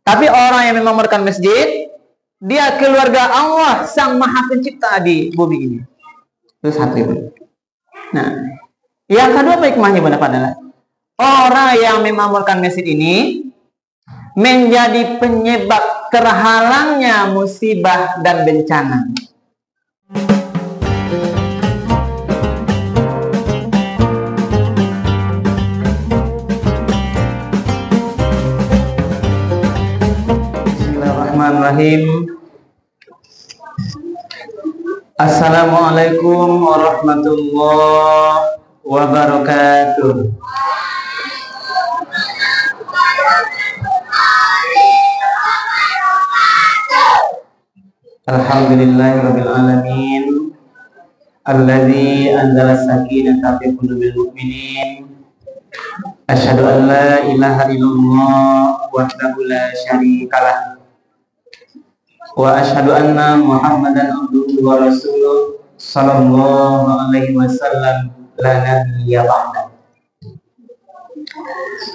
Tapi orang yang memakmurkan masjid, dia keluarga Allah Sang Maha Pencipta di bumi ini. Itu satu itu. Nah, yang kedua apa hikmahnya Bunda adalah orang yang memakmurkan masjid ini menjadi penyebab terhalangnya musibah dan bencana. Bismillahirrahmanirrahim. Assalamualaikum warahmatullahi wabarakatuh. Alhamdulillahirabbil alamin. Alladzi anzala sakinata fi qulubil mu'minin. Asyhadu an la ilaha illallah wahdahu la syarikalah. Wa asyhadu anna Muhammadan abduhu wa rasuluh sallallahu alaihi wasallam la nabiyya ba'da.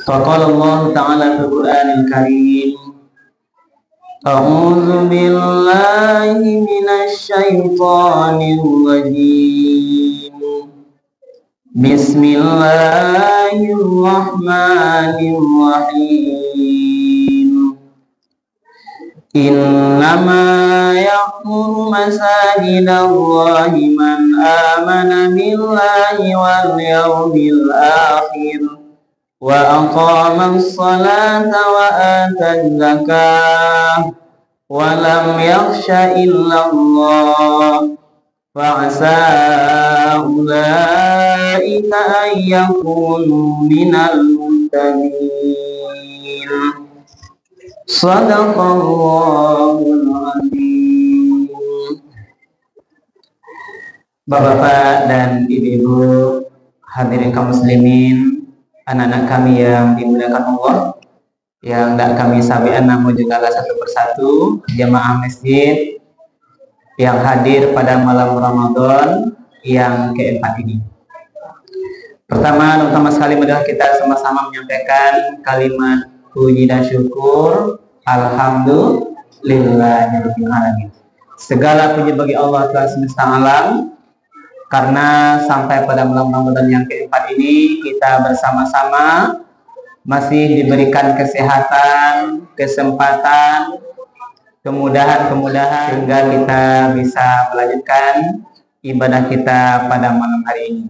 Faqala Allah ta'ala fil Qur'anil Karim, a'udzu billahi minasy syaithanir rajim. Bismillahirrahmanirrahim. Innama ya'muru masajidallahi man amana billahi wal yawmil akhir wa aqamas salata wa ataz zakah wa lam yakhsha illallah fa'asa ulaika an yakunu minal muhtadin. Shadaqallahul azim. Bapak-bapak dan ibu-ibu, hadirin kaum muslimin, anak-anak kami yang dimuliakan Allah, yang tidak kami sabian namun juga satu persatu jamaah masjid yang hadir pada malam Ramadan yang keempat ini. Utama sekali adalah kita sama-sama menyampaikan kalimat puji dan syukur alhamdulillahirabbil alamin. Segala puji bagi Allah Tuhan semesta alam, karena sampai pada malam Ramadan yang keempat ini kita bersama-sama masih diberikan kesehatan, kesempatan, kemudahan sehingga kita bisa melanjutkan ibadah kita pada malam hari ini.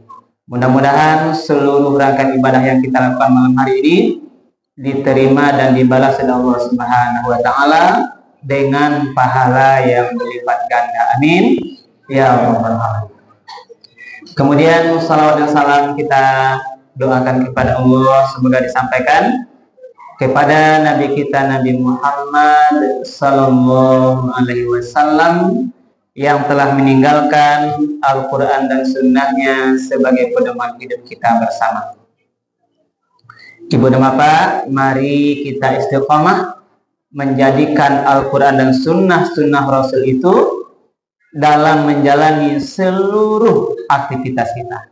Mudah-mudahan seluruh rangkaian ibadah yang kita lakukan malam hari ini diterima dan dibalas oleh Allah Subhanahu wa taala dengan pahala yang berlipat ganda. Amin ya rabbal alamin. Kemudian salawat dan salam kita doakan kepada Allah, semoga disampaikan kepada Nabi kita Nabi Muhammad sallallahu alaihi wasallam yang telah meninggalkan Al-Quran dan Sunnahnya sebagai pedoman hidup kita bersama. Ibu dan Bapak, mari kita istiqomah menjadikan Al-Quran dan Sunnah Rasul itu dalam menjalani seluruh aktivitas kita.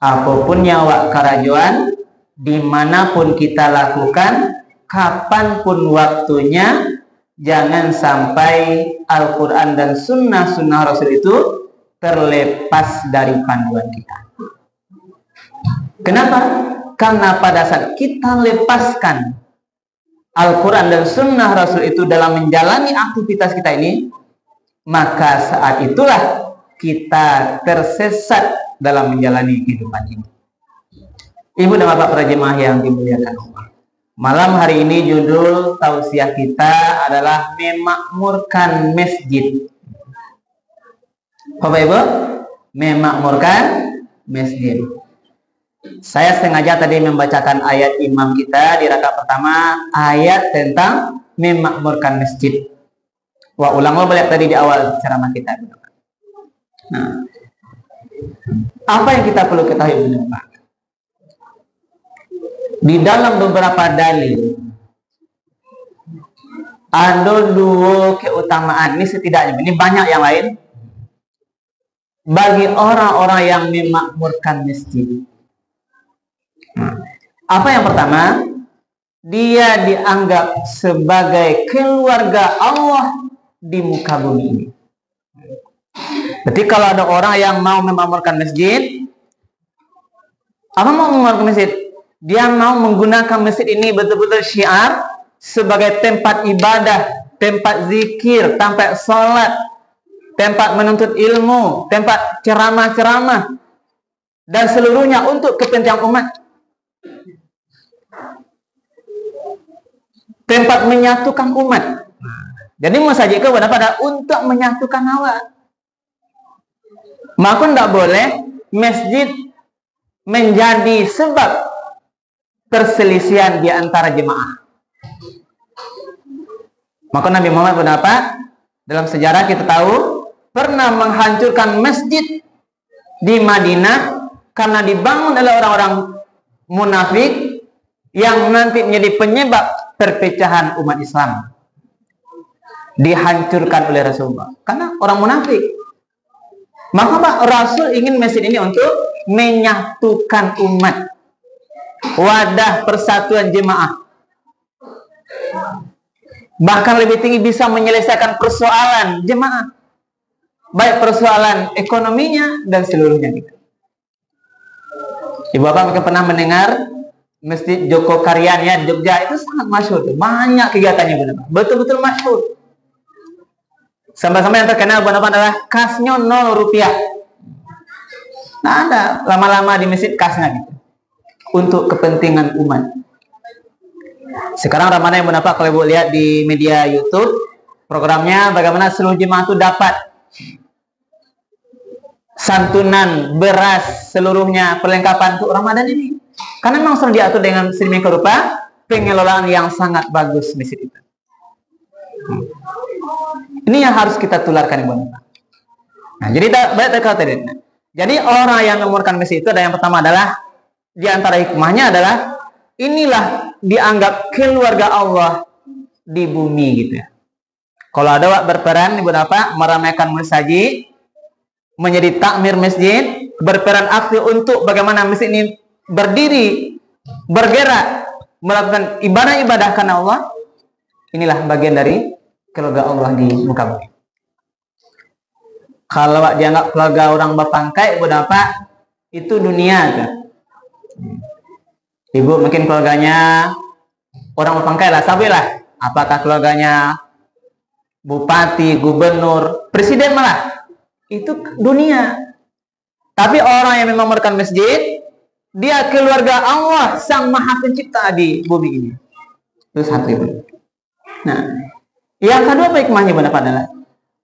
Apapun nyawa karajuan, dimanapun kita lakukan, kapanpun waktunya, jangan sampai Al-Quran dan Sunnah Rasul itu terlepas dari panduan kita. Kenapa? Karena pada saat kita lepaskan Al-Quran dan Sunnah Rasul itu dalam menjalani aktivitas kita ini, maka saat itulah kita tersesat dalam menjalani kehidupan ini. Ibu dan bapak para jemaah yang dimuliakan Allah, malam hari ini judul tausiah kita adalah memakmurkan masjid. Bapak Ibu, memakmurkan masjid. Saya sengaja tadi membacakan ayat imam kita di rakaat pertama, ayat tentang memakmurkan masjid. Wah, ulang balik tadi di awal ceramah kita. Nah, apa yang kita perlu ketahui Bapak? Di dalam beberapa dalil ada dua keutamaan, ini setidaknya, ini banyak yang lain, bagi orang-orang yang memakmurkan masjid. Apa yang pertama? dia dianggap sebagai keluarga Allah di muka bumi ini. Berarti kalau ada orang yang mau memakmurkan masjid, apa mau memakmurkan masjid? Dia mau menggunakan masjid ini betul-betul syiar sebagai tempat ibadah, tempat zikir, tempat sholat, tempat menuntut ilmu, tempat ceramah-ceramah, dan seluruhnya untuk kepentingan umat. Tempat menyatukan umat. Jadi masjid itu pada untuk menyatukan awak. Maka tidak boleh masjid menjadi sebab perselisihan di antara jemaah. Maka Nabi Muhammad berapa? Dalam sejarah kita tahu pernah menghancurkan masjid di Madinah karena dibangun oleh orang-orang munafik yang nanti menjadi penyebab perpecahan umat Islam. Dihancurkan oleh Rasulullah karena orang munafik. Maka Pak Rasul ingin masjid ini untuk menyatukan umat, wadah persatuan jemaah, bahkan lebih tinggi bisa menyelesaikan persoalan jemaah, baik persoalan ekonominya dan seluruhnya. Ibu bapak mungkin pernah mendengar Masjid Joko Karyan ya, Jogja itu sangat masyhur, banyak kegiatannya benar, betul-betul masyhur. Sampai-sampai yang terkenal benar-benar adalah kasnya 0 rupiah. Nah, ada lama-lama di masjid kasnya gitu, untuk kepentingan umat. Sekarang Ramadan yang benar, kalau ibu lihat di media YouTube, programnya bagaimana seluruh jemaah itu dapat santunan, beras, seluruhnya perlengkapan untuk Ramadan ini. Karena memang sudah diatur dengan sedemikian rupa pengelolaan yang sangat bagus masjid itu. Ini yang harus kita tularkan, Ibu. Nah, jadi jadi orang yang memurkan masjid itu ada yang pertama adalah di antara hikmahnya adalah inilah dianggap keluarga Allah di bumi gitu ya. Kalau ada berperan Ibu Bapak meramaikan masjid, menjadi takmir masjid, berperan aktif untuk bagaimana masjid ini berdiri, bergerak, melakukan ibadah-ibadah karena Allah, inilah bagian dari keluarga Allah di muka bumi. Kalau dianggap keluarga orang bapangkai, Ibu Bapak, itu dunia kan? Ibu mungkin keluarganya orang bapangkai lah, sabilah. Apakah keluarganya bupati, gubernur, presiden malah? Itu dunia. Tapi orang yang memamurkan masjid, dia keluarga Allah Sang Maha Pencipta di bumi ini. Itu satu, Ibu. Nah, yang kedua apa hikmahnya benar adalah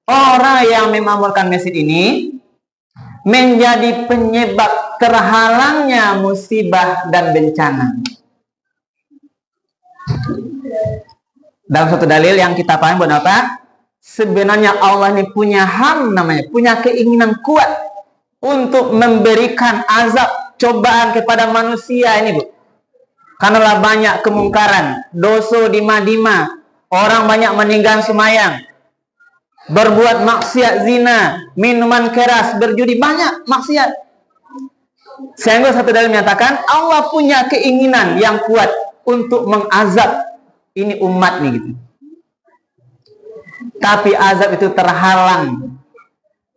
orang yang memamurkan masjid ini menjadi penyebab terhalangnya musibah dan bencana. Dalam satu dalil yang kita paham benar apa? Sebenarnya Allah ini punya ham namanya, punya keinginan kuat untuk memberikan azab cobaan kepada manusia ini, Bu. Karena banyak kemungkaran, dosa dima-dima, orang banyak meninggal semayang, berbuat maksiat zina, minuman keras, berjudi, banyak maksiat. Sehingga satu dalil menyatakan Allah punya keinginan yang kuat untuk mengazab ini umat nih gitu. Tapi azab itu terhalang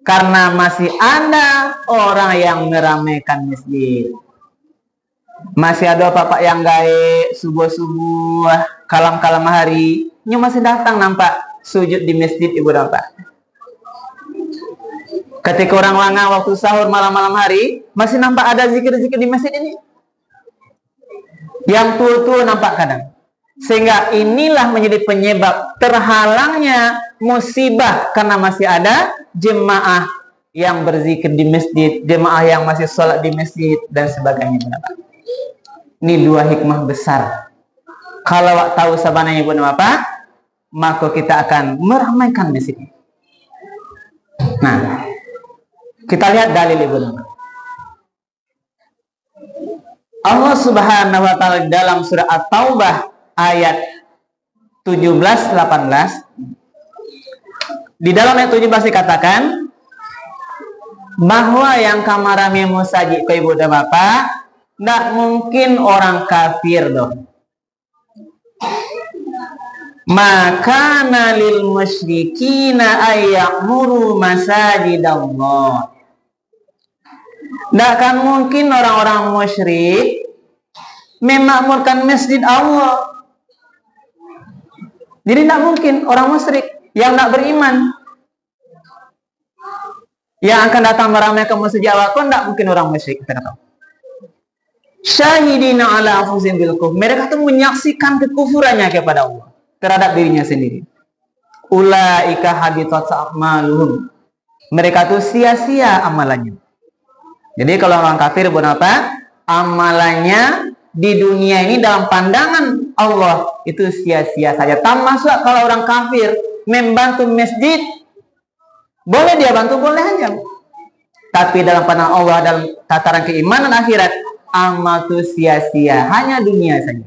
karena masih ada orang yang meramaikan masjid. Masih ada bapak yang gawe subuh-subuh, kalam-kalam hari, ini masih datang nampak sujud di masjid, Ibu Bapak. Ketika orang langa waktu sahur malam-malam hari, masih nampak ada zikir-zikir di masjid ini. Yang tua-tua nampak kadang. Sehingga inilah menjadi penyebab terhalangnya musibah karena masih ada jemaah yang berzikir di masjid, jemaah yang masih sholat di masjid dan sebagainya. Ini dua hikmah besar. Kalau tahu sabananya Ibu Bapak, maka kita akan meramaikan masjid. Nah, kita lihat dalil Ibu Bapak. Allah Subhanahu wa taala dalam surah At-Taubah ayat 17-18, di dalam ayat 17 dikatakan bahwa yang kamarame musajid ke Ibu dan Bapak tidak mungkin orang kafir dong. Maka lil musyrikina ayyamuru masajidallah. Tidak akan mungkin orang-orang musyrik memakmurkan masjid Allah. Jadi tidak mungkin orang musyrik yang tidak beriman yang akan datang meramaikan masjid Allah, kok tidak mungkin orang musyrik. Kita kata syahidina ala anfusihim bil kufr. Mereka itu menyaksikan kekufurannya kepada Allah terhadap dirinya sendiri. Ulaika habitat a'maluhum. Mereka itu sia-sia amalannya. Jadi kalau orang kafir buat apa? Amalannya di dunia ini dalam pandangan Allah itu sia-sia saja. Termasuk kalau orang kafir membantu masjid, boleh dia bantu, boleh aja. Tapi dalam pandangan Allah, dalam tataran keimanan akhirat, amal itu sia-sia, hanya dunia saja.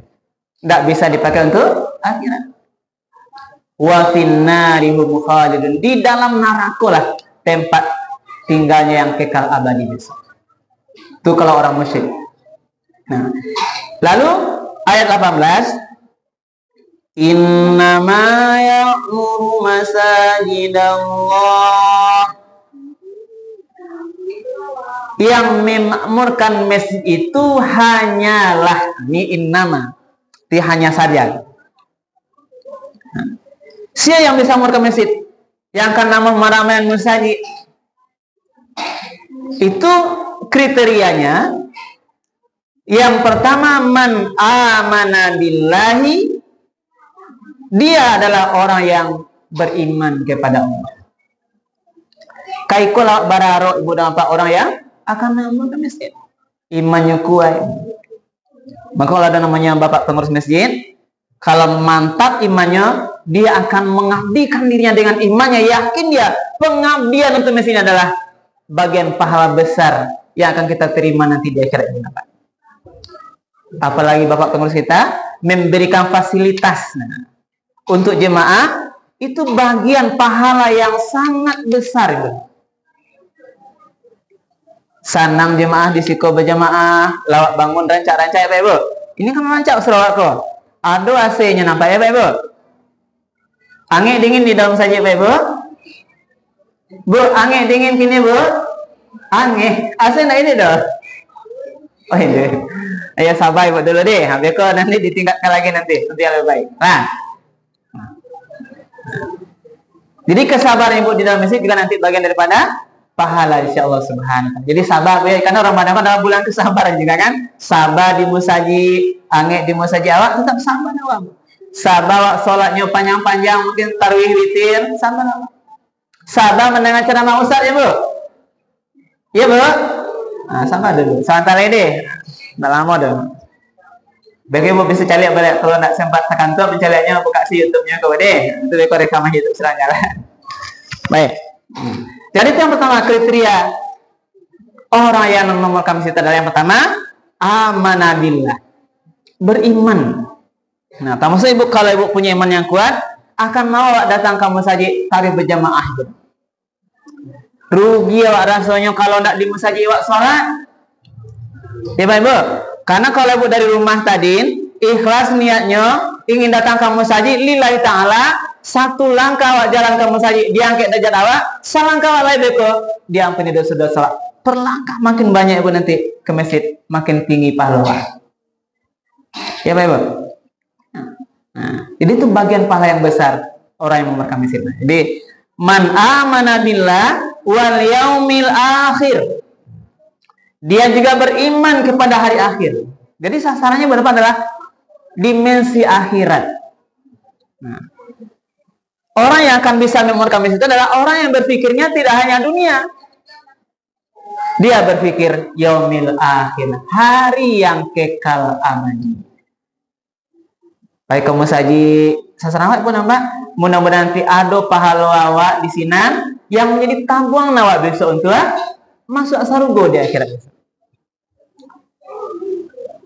Tidak bisa dipakai untuk akhirat. Wa finnari hum khalidun. Di dalam neraka lah tempat tinggalnya yang kekal abadi besok. Itu kalau orang musyrik. Nah, lalu ayat 18, innama ya'muru masajidallah. Yang memakmurkan masjid itu hanyalah, ini innama, itu hanya saja. Nah, siapa yang bisa memakmurkan masjid? Yang akan nama meramaikan masjid itu kriterianya. Yang pertama, man amana billahi, dia adalah orang yang beriman kepada Allah. Kaikola bararo ibu dan bapak, orang yang akan memakmurkan masjid, imannya kuat. Maka kalau ada namanya bapak pengurus masjid, kalau mantap imannya, dia akan mengabdikan dirinya dengan imannya, yakin dia pengabdian untuk masjid adalah bagian pahala besar yang akan kita terima nanti di akhirat ini. Apalagi bapak pengurus kita memberikan fasilitas untuk jemaah, itu bagian pahala yang sangat besar itu. Sanang jemaah disiko berjemaah, lawak bangun rancak-rancak ya Pak Ibu. Ini kan rancak Sarawak kok. Ada AC-nya nampak ya Pak Ibu. Angin dingin di dalam saja Pak Ibu. Bu, angin dingin kini Bu. Angin, AC nah ini dah. Oh ini. Ayo sabar Ibu dulu deh. Habis kok nanti ditingkatkan lagi nanti lebih baik. Nah. Jadi kesabaran Ibu di dalam masjid juga nanti bagian daripada pahala insyaallah subhanahu. Jadi sabar ya, karena Ramadan adalah bulan kesabaran juga kan. Sabar di musaji, angin di musaji awak tetap sabar awak. Sabar salatnya panjang-panjang, mungkin tarawih witir, sabar awak. Sabar mendengar ceramah ustaz ya Bu. Iya Bu. Nah, sabar dulu. Sebentar deh. Udah lama dah. Bagi Bu bisa cari balik, kalau nak sempat ke kantor mencarinya buka si YouTube-nya kau deh. Itu rekor rekaman YouTube serangnya lah. Baik. Jadi itu yang pertama, kriteria orang yang memakmurkan masjid adalah yang pertama, amanah billah, beriman. Nah, termasuk Ibu, kalau Ibu punya iman yang kuat, akan mau datang ke masjid tarawih berjamaah. Rugi awak rasanya kalau tidak di masjid awak sholat. Ya Pak Ibu, karena kalau Ibu dari rumah tadi ikhlas niatnya ingin datang ke masjid lillahi ta'ala, satu langkah awak jalan ke masjid diangkat derajat awak, selangkah awak lain beko diampuni dosa-dosa. Perlangkah makin banyak Ibu nanti ke masjid, makin tinggi pahala. Ya Pak Ibu. Nah, jadi itu bagian pahala yang besar orang yang memakmurkan masjid. Jadi man amana billah wal yaumil akhir, dia juga beriman kepada hari akhir. Jadi sasarannya berapa adalah dimensi akhirat. Nah, orang yang akan bisa memakmurkan masjid itu adalah orang yang berpikirnya tidak hanya dunia. Dia berpikir yaumil akhir, hari yang kekal abadi. Baik kamu saji sasaran awak pun nambah. Mudah-mudahan nanti ada pahala awak di sini yang menjadi tabung awak besok untuk masuk surga di akhirat besok.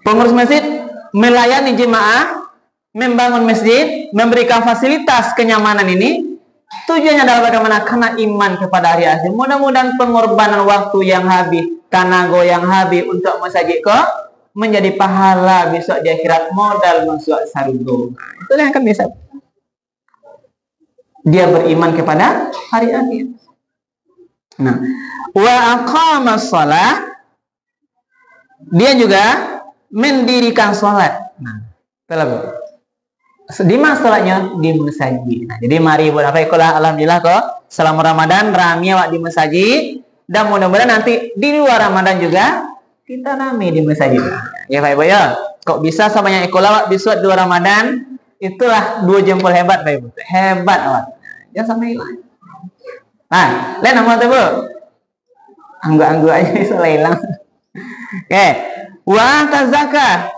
Pengurus masjid melayani jemaah, membangun masjid, memberikan fasilitas kenyamanan ini tujuannya adalah bagaimana? Karena iman kepada hari akhir. Mudah-mudahan pengorbanan waktu yang habis, tenaga yang habis untuk masjid kok menjadi pahala besok di akhirat, modal masuk surga. Itulah yang kami bisa. Dia beriman kepada hari akhir. Nah, wa aqamas shalah, dia juga mendirikan sholat. Nah, betul. Di mana sholatnya? Di masjid. Nah, jadi mari buat apa? Alhamdulillah kok selama Ramadan rame awak di masjid, dan mudah-mudahan nanti di luar Ramadan juga kita rame di masjid. Ya Pak Ibu ya. Kok bisa samanya ikola awak bisa 2 Ramadan? Itulah 2 jempol hebat Pak Ibu. Hebat awak. Jangan sampai hilang. Nah, lain nama tuh Bu. Angguk-angguk aja bisa hilang. Oke. Wa zakah.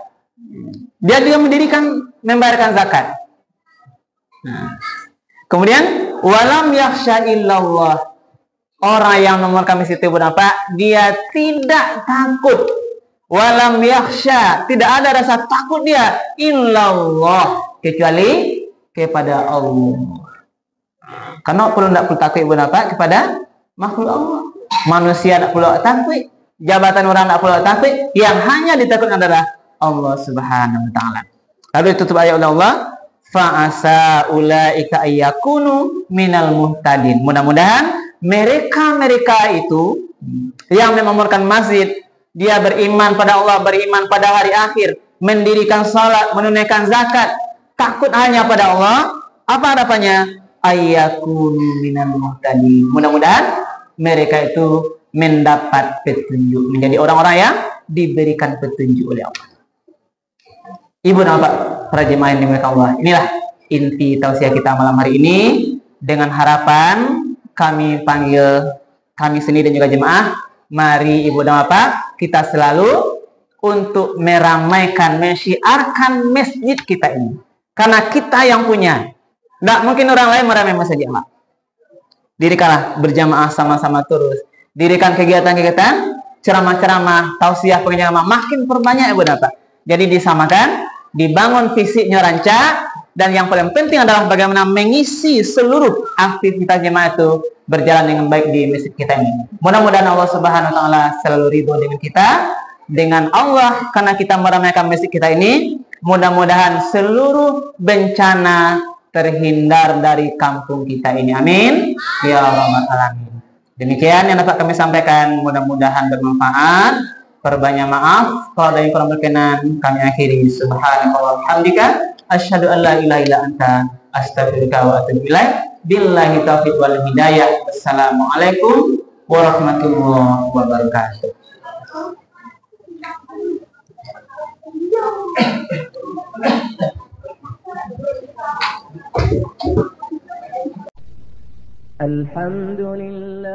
Dia juga membayarkan zakat. Nah. Kemudian walam yakhsha illallah. Orang yang nomor kami situ berapa? Dia tidak takut. Walam yakhsha, tidak ada rasa takut dia illallah, kecuali kepada Allah. Karena perlu tidak perlu takut berapa? Kepada makhluk Allah. Manusia tidak perlu takut. Jabatan orang tidak perlu takut. Yang hanya ditakut adalah Allah Subhanahu wa taala. Lalu tutup ayat Allah, fa asa ulaika ayyakunu minal muhtadin. Mudah-mudahan mereka itu yang memamurkan masjid, dia beriman pada Allah, beriman pada hari akhir, mendirikan salat, menunaikan zakat, takut hanya pada Allah, apa harapannya? Ayyakunu minal muhtadin. Mudah-mudahan mereka itu mendapat petunjuk, menjadi orang-orang yang diberikan petunjuk oleh Allah. Ibu dan Bapak para jemaah yang dimuliakan Allah, inilah inti tausiah kita malam hari ini. Dengan harapan kami sendiri dan juga jemaah, mari Ibu dan Bapak kita selalu untuk meramaikan, mensyiarkan masjid kita ini. Karena kita yang punya. Tidak mungkin orang lain meramai masjid Allah. Dirikanlah berjamaah sama-sama terus. Dirikan kegiatan-kegiatan, ceramah-ceramah, tausiah pengajian, makin perbanyak Ibu dan Bapak. Jadi disamakan, dibangun fisiknya rancak, dan yang paling penting adalah bagaimana mengisi seluruh aktivitas jemaah itu berjalan dengan baik di masjid kita ini. Mudah-mudahan Allah Subhanahu wa taala selalu ridho dengan kita, dengan Allah, karena kita meramaikan masjid kita ini. Mudah-mudahan seluruh bencana terhindar dari kampung kita ini. Amin ya rabbal alamin. Demikian yang dapat kami sampaikan, mudah-mudahan bermanfaat. Perbanyak maaf kalau ada yang kurang berkenan, kami akhiri. Subhanallah walhamdulillah, asyhadu an la ilaha illa anta, astaghfiruka wa atubu ilaik. Billahi taufiq wal hidayah. Wassalamualaikum warahmatullahi wabarakatuh. Alhamdulillah.